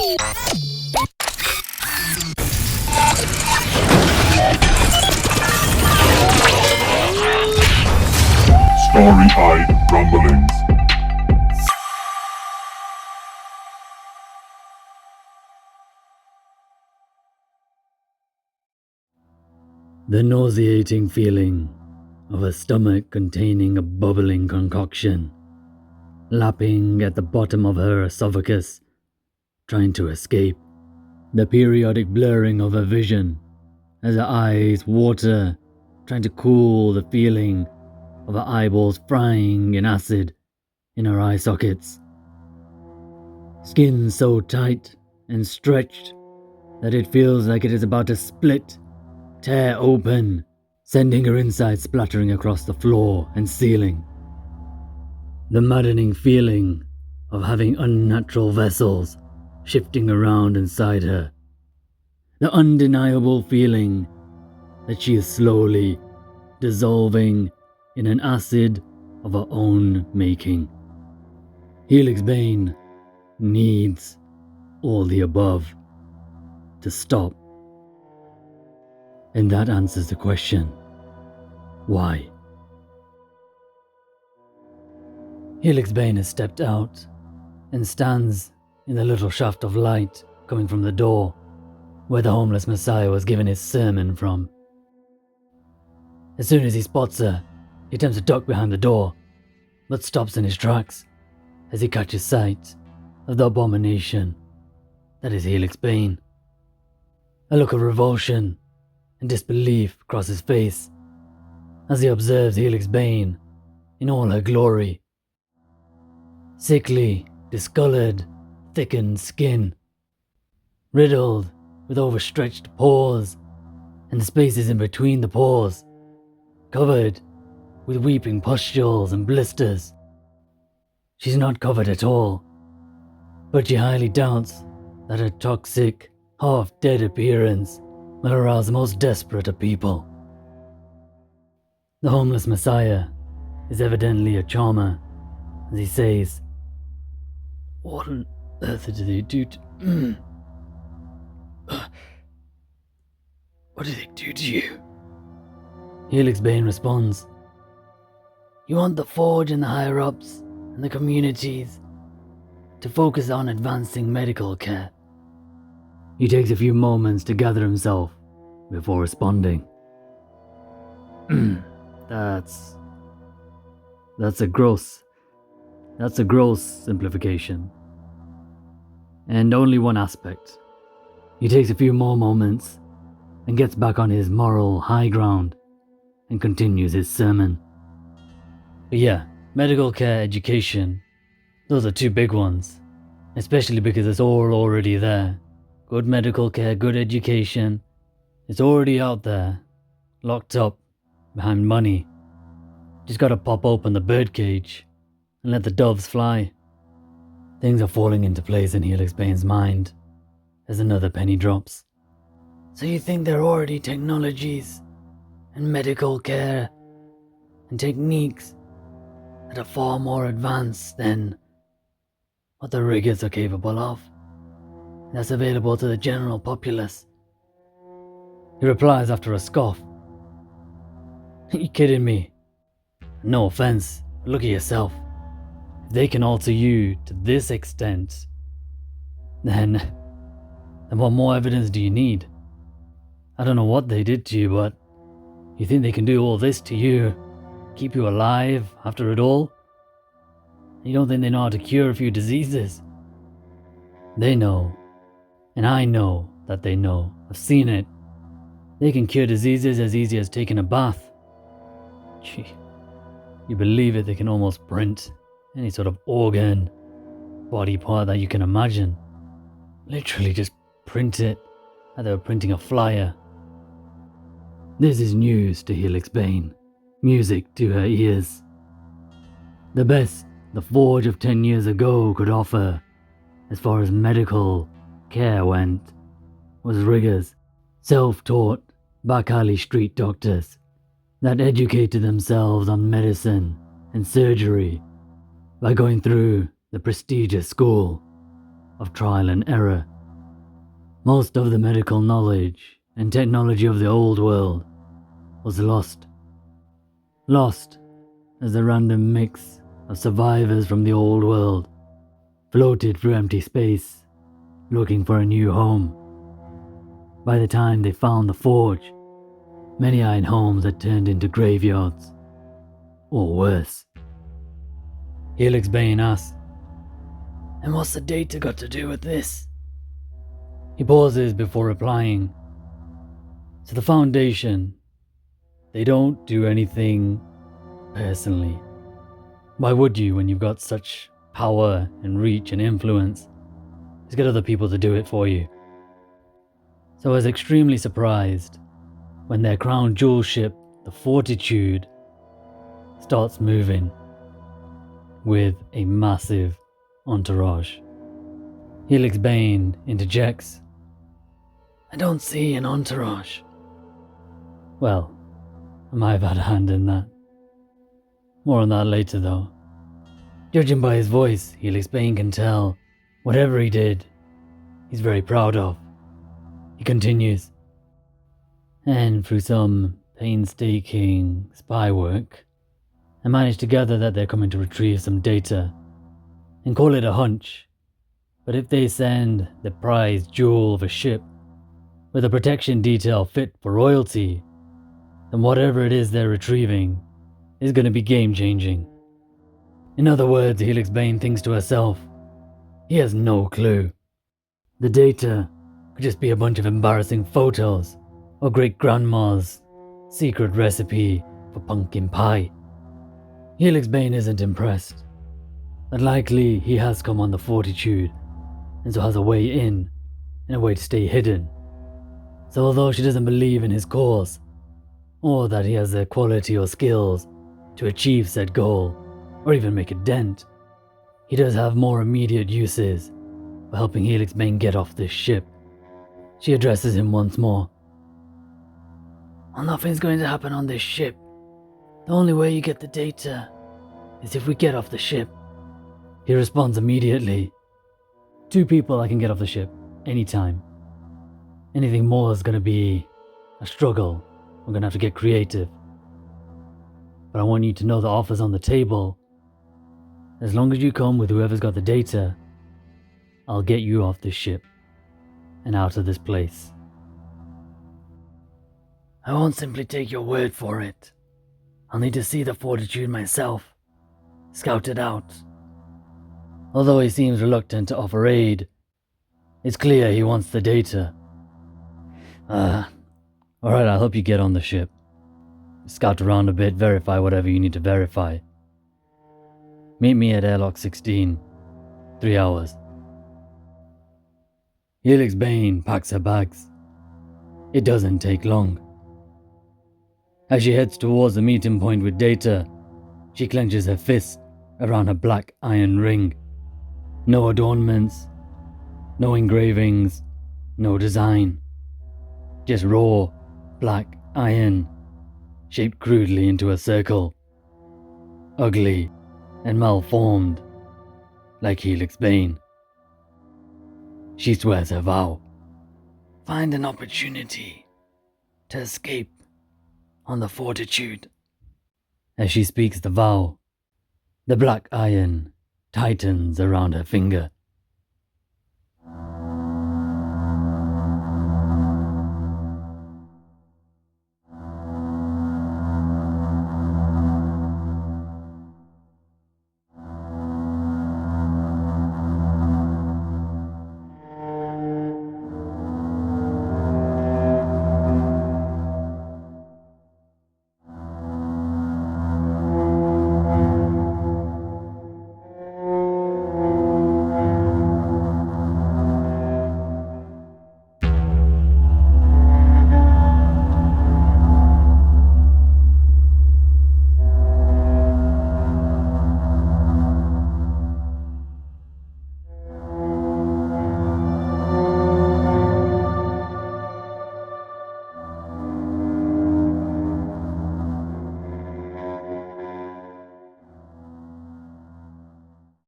Starry-eyed rumblings. The nauseating feeling of a stomach containing a bubbling concoction, lapping at the bottom of her esophagus, trying to escape. The periodic blurring of her vision as her eyes water, trying to cool the feeling of her eyeballs frying in acid in her eye sockets. Skin so tight and stretched that it feels like it is about to split, tear open, sending her insides splattering across the floor and ceiling. The maddening feeling of having unnatural vessels shifting around inside her. The undeniable feeling that she is slowly dissolving in an acid of her own making. Helix Bane needs all the above to stop. And that answers the question, why? Helix Bane has stepped out and stands in the little shaft of light coming from the door where the homeless Messiah was given his sermon from. As soon as he spots her, he attempts to duck behind the door, but stops in his tracks as he catches sight of the abomination that is Helix Bane. A look of revulsion and disbelief across his face as he observes Helix Bane in all her glory. Sickly, discolored, thickened skin, riddled with overstretched pores and the spaces in between the pores, covered with weeping pustules and blisters. She's not covered at all, but she highly doubts that her toxic, half-dead appearance will arouse the most desperate of people. The homeless Messiah is evidently a charmer, as he says, "What on earth did they do to... What did they do to you?" Helix Bane responds, "You want the Forge and the higher-ups and the communities to focus on advancing medical care." He takes a few moments to gather himself before responding. That's a gross simplification. And only one aspect. He takes a few more moments and gets back on his moral high ground and continues his sermon. But yeah, medical care, education, those are two big ones, especially because it's all already there. Good medical care, good education, it's already out there, locked up behind money. Just gotta pop open the birdcage and let the doves fly. Things are falling into place in Helix Bane's mind as another penny drops. So you think there are already technologies and medical care and techniques that are far more advanced than what the riggers are capable of, that's available to the general populace? He replies after a scoff. Are you kidding me? No offense, but look at yourself. If they can alter you to this extent, then what more evidence do you need? I don't know what they did to you, but you think they can do all this to you, keep you alive after it all? You don't think they know how to cure a few diseases? They know, and I know that they know. I've seen it. They can cure diseases as easy as taking a bath. Gee, you believe it, they can almost print any sort of organ, body part that you can imagine. Literally just print it like they were printing a flyer. This is news to Helix Bane, music to her ears. The best the Forge of 10 years ago could offer, as far as medical care went, was riggers, self-taught back alley street doctors that educated themselves on medicine and surgery by going through the prestigious school of trial and error Most of the medical knowledge and technology of the old world was lost. Lost as a random mix of survivors from the old world floated through empty space, looking for a new home. By the time they found the forge, many iron homes had turned into graveyards, or worse. Helix Bane asked, "And what's the data got to do with this?" He pauses before replying. "So the Foundation, they don't do anything personally. Why would you when you've got such power and reach and influence? Just get other people to do it for you." So I was extremely surprised when their crown jewel ship, the Fortitude, starts moving with a massive entourage. Helix Bane interjects, "I don't see an entourage." Well, I might have had a hand in that. More on that later though. Judging by his voice, Helix Bane can tell whatever he did, he's very proud of. He continues, "And through some painstaking spy work, I managed to gather that they're coming to retrieve some data and call it a hunch. But if they send the prized jewel of a ship with a protection detail fit for royalty, then whatever it is they're retrieving is going to be game-changing." In other words, Helix Bane thinks to herself, he has no clue. The data could just be a bunch of embarrassing photos or great-grandma's secret recipe for pumpkin pie. Helix Bane isn't impressed, but likely he has come on the Fortitude and so has a way in and a way to stay hidden. So although she doesn't believe in his cause, or that he has the quality or skills to achieve said goal, or even make a dent, he does have more immediate uses for helping Helix Bane get off this ship. She addresses him once more. "Well, nothing's going to happen on this ship. The only way you get the data is if we get off the ship." He responds immediately. "2 people I can get off the ship, anytime. Anything more is going to be a struggle. We're going to have to get creative. But I want you to know the offer's on the table. As long as you come with whoever's got the data, I'll get you off this ship and out of this place." "I won't simply take your word for it. I'll need to see the Fortitude myself, scout it out." Although he seems reluctant to offer aid, it's clear he wants the data. Alright, I'll help you get on the ship. Scout around a bit, verify whatever you need to verify. Meet me at airlock 16. 3 hours. Helix Bane packs her bags. It doesn't take long. As she heads towards the meeting point with Data, she clenches her fist around her black iron ring. No adornments, no engravings, no design. Just raw, black iron, shaped crudely into a circle. Ugly and malformed, like Helix Bane. She swears her vow. "Find an opportunity to escape on the Fortitude." As she speaks the vow, the black iron tightens around her finger.